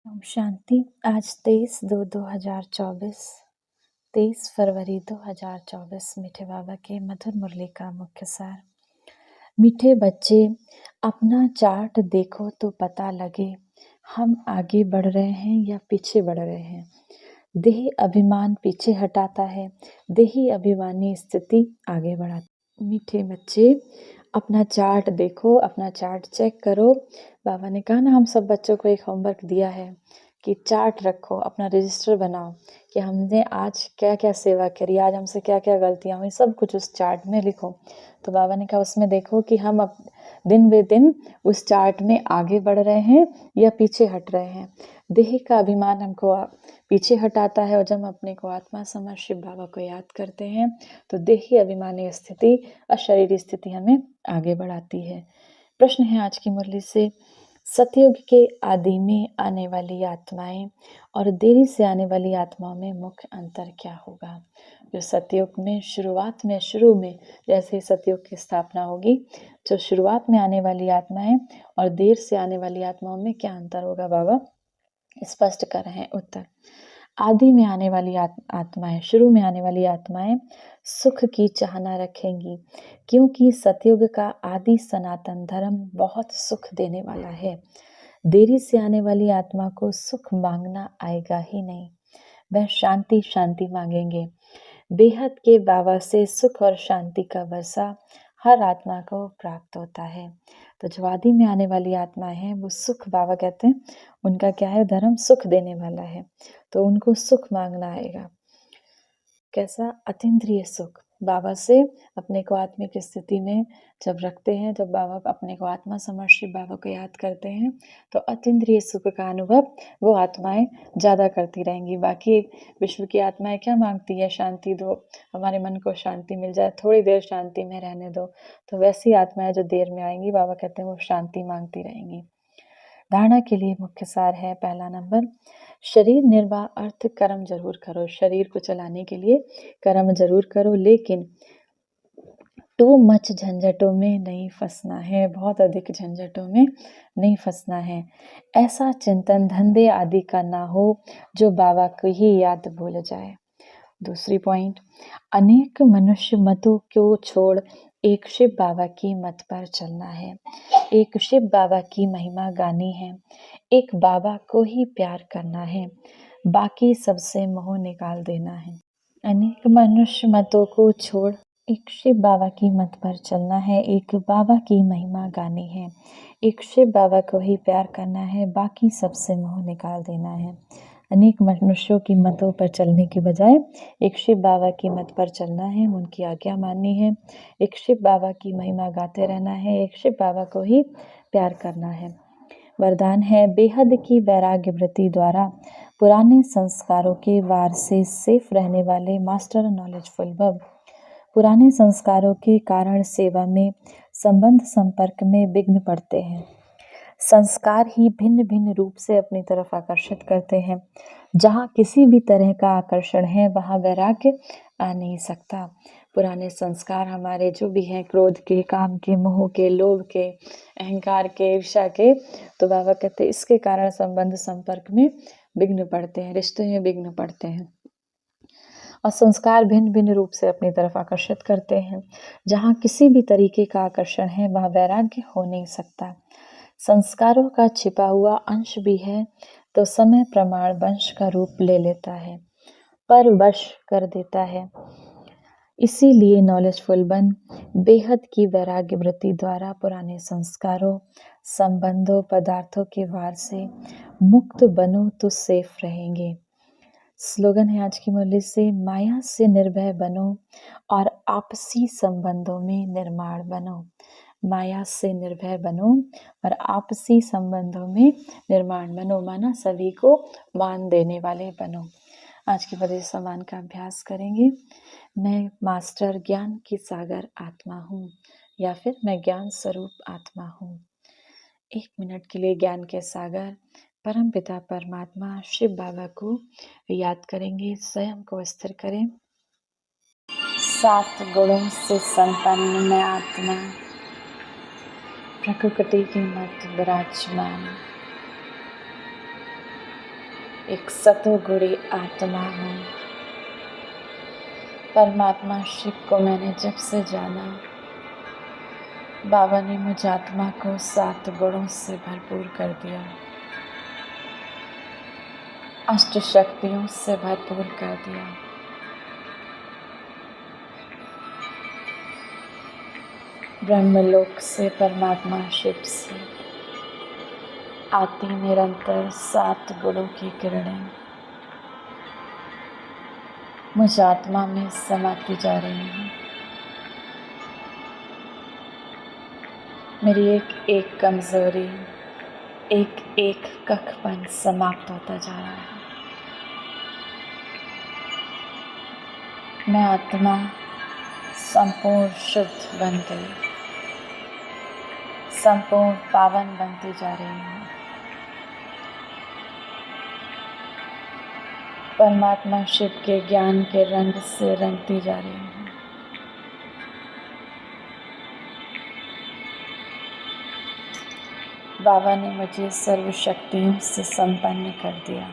ओम शांति। आज 23/2/2024, 23 फरवरी 2024। मीठे बाबा के मधुर मुरली का मुख्य सार। मीठे बच्चे, अपना चार्ट देखो तो पता लगे हम आगे बढ़ रहे हैं या पीछे बढ़ रहे हैं। देही अभिमान पीछे हटाता है, देही अभिमानी स्थिति आगे बढ़ाती। मीठे बच्चे, अपना चार्ट देखो, अपना चार्ट चेक करो। बाबा ने कहा ना, हम सब बच्चों को एक होमवर्क दिया है कि चार्ट रखो, अपना रजिस्टर बनाओ कि हमने आज क्या क्या सेवा करी, आज हमसे क्या क्या गलतियाँ हुई, सब कुछ उस चार्ट में लिखो। तो बाबा ने कहा उसमें देखो कि हम अब दिन ब दिन उस चार्ट में आगे बढ़ रहे हैं या पीछे हट रहे हैं। देह का अभिमान हमको पीछे हटाता है और जब हम अपने को आत्मा समझ शिव बाबा को याद करते हैं तो देही अभिमानी स्थिति, अशरीरी स्थिति हमें आगे बढ़ाती है। प्रश्न है आज की मुरली से, सतयुग के आदि में आने वाली आत्माएं और देरी से आने वाली आत्माओं में मुख्य अंतर क्या होगा। जो सतयुग में शुरू में जैसे सतयुग की स्थापना होगी, जो शुरुआत में आने वाली आत्माएं और देर से आने वाली आत्माओं में क्या अंतर होगा, बाबा स्पष्ट कर रहे हैं। उत्तर, आदि में आने वाली आत्माएं, शुरू में आने वाली आत्माएं सुख की चाहना रखेंगी, क्योंकि सतयुग का आदि सनातन धर्म बहुत सुख देने वाला है। देरी से आने वाली आत्मा को सुख मांगना आएगा ही नहीं, वह शांति शांति मांगेंगे। बेहद के बाबा से सुख और शांति का वर्षा हर आत्मा को प्राप्त होता है। तो जो आदि में आने वाली आत्माएं हैं वो सुख, बाबा कहते हैं उनका क्या है, धर्म सुख देने वाला है, तो उनको सुख मांगना आएगा। कैसा? अतीन्द्रिय सुख। बाबा से अपने को आत्मिक स्थिति में जब रखते हैं, जब बाबा अपने को आत्मा समझ शिव बाबा को याद करते हैं तो अतीन्द्रिय सुख का अनुभव वो आत्माएं ज़्यादा करती रहेंगी। बाकी विश्व की आत्माएं क्या मांगती है? शांति दो, हमारे मन को शांति मिल जाए, थोड़ी देर शांति में रहने दो। तो वैसी आत्माएं जो देर में आएंगी, बाबा कहते हैं वो शांति मांगती रहेंगी। धारणा के लिए मुख्य सार है, पहला नंबर, शरीर निर्वाह अर्थ कर्म जरूर करो। शरीर को चलाने के लिए कर्म जरूर करो, लेकिन टू मच झंझटों में नहीं फंसना है, बहुत अधिक झंझटों में नहीं फंसना है। ऐसा चिंतन धंधे आदि का ना हो जो बाबा को ही याद भूल जाए। दूसरी पॉइंट, अनेक मनुष्य मतों को छोड़ एक शिव बाबा की मत पर चलना है। एक शिव बाबा की महिमा गानी है, एक बाबा को ही प्यार करना है, बाकी सबसे मोह निकाल देना है। अनेक मनुष्य मतों को छोड़ एक शिव बाबा की मत पर चलना है, एक बाबा की महिमा गानी है, एक शिव बाबा को ही प्यार करना है, बाकी सबसे मोह निकाल देना है। अनेक मनुष्यों की मतों पर चलने के बजाय एक शिव बाबा की मत पर चलना है, उनकी आज्ञा माननी है, एक शिव बाबा की महिमा गाते रहना है, एक शिव बाबा को ही प्यार करना है। वरदान है, बेहद की वैराग्य वृत्ति द्वारा पुराने संस्कारों के वार से सेफ रहने वाले मास्टर नॉलेजफुल भव। पुराने संस्कारों के कारण सेवा में, संबंध संपर्क में विघ्न पड़ते हैं। संस्कार ही भिन्न भिन्न रूप से अपनी तरफ आकर्षित करते हैं। जहाँ किसी भी तरह का आकर्षण है वहाँ वैराग्य आ नहीं सकता। पुराने संस्कार हमारे जो भी हैं, क्रोध के, काम के, मोह के, लोभ के, अहंकार के, ईर्ष्या के, तो बाबा कहते हैं इसके कारण संबंध संपर्क में विघ्न पड़ते हैं, रिश्ते में विघ्न पड़ते हैं। और संस्कार भिन्न भिन्न रूप से अपनी तरफ आकर्षित करते हैं। जहाँ किसी भी तरीके का आकर्षण है वहाँ वैराग्य हो नहीं सकता। संस्कारों का छिपा हुआ अंश भी है तो समय प्रमाण वंश का रूप ले लेता है, पर वश कर देता है। इसीलिए नॉलेजफुल बन बेहद की वैराग्य वृत्ति द्वारा पुराने संस्कारों, संबंधों, पदार्थों के वार से मुक्त बनो तो सेफ रहेंगे। स्लोगन है आज की मुरली से, माया से निर्भय बनो और आपसी संबंधों में निर्माण बनो। माया से निर्भय बनो और आपसी संबंधों में निर्माण बनो, माना सभी को मान देने वाले बनो। आज के बड़े सम्मान का अभ्यास करेंगे। मैं मास्टर ज्ञान की सागर आत्मा हूँ, या फिर मैं ज्ञान स्वरूप आत्मा हूँ। 1 मिनट के लिए ज्ञान के सागर परम पिता परमात्मा शिव बाबा को याद करेंगे। स्वयं को स्थिर करें। 7 गुणों से संपन्न मैं आत्मा, प्रकृति की मत विराजमान, एक सतोगुणी आत्मा हूँ। परमात्मा शिव को मैंने जब से जाना, बाबा ने मुझ आत्मा को 7 गुणों से भरपूर कर दिया, अष्ट शक्तियों से भरपूर कर दिया। ब्रह्मलोक से, परमात्मा शिव से आती निरंतर 7 गुणों की किरणें मुझ आत्मा में समाती जा रही हैं। मेरी एक एक कमजोरी, एक एक कखपन समाप्त होता जा रहा है। मैं आत्मा संपूर्ण शुद्ध बन गई, संपूर्ण पावन बनती जा रही हूँ। परमात्मा शिव के ज्ञान के रंग से रंगती जा रही हूँ। बाबा ने मुझे सर्व शक्तियों से संपन्न कर दिया।